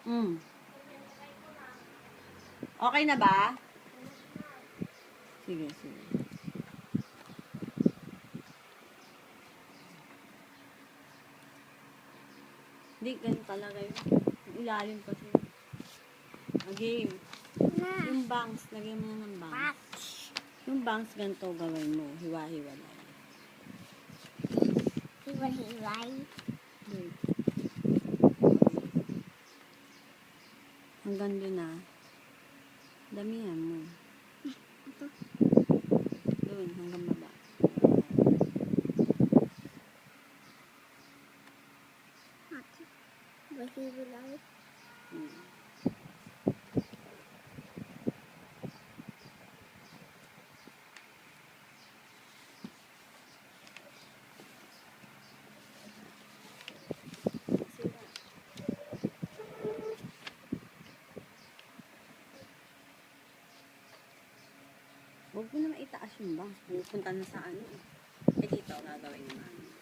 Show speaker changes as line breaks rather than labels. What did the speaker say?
Mm. Okay na ba? Sige, sige. Hindi, ganun talaga yun. Ilalim kasi. Game. Yung bangs, lagyan mo na ng bangs. Yung bangs, ganito gawin mo. Hiwa-hiwalay.
Hiwa-hiway.
Wait. Hanggang doon na. Damihan mo. Doon, hanggang baba.
Hiwa-hiwalay.
Hmm. Huwag mo naman itaas yung bangs. Pupunta na sa ano eh. Eh dito, gagawin naman.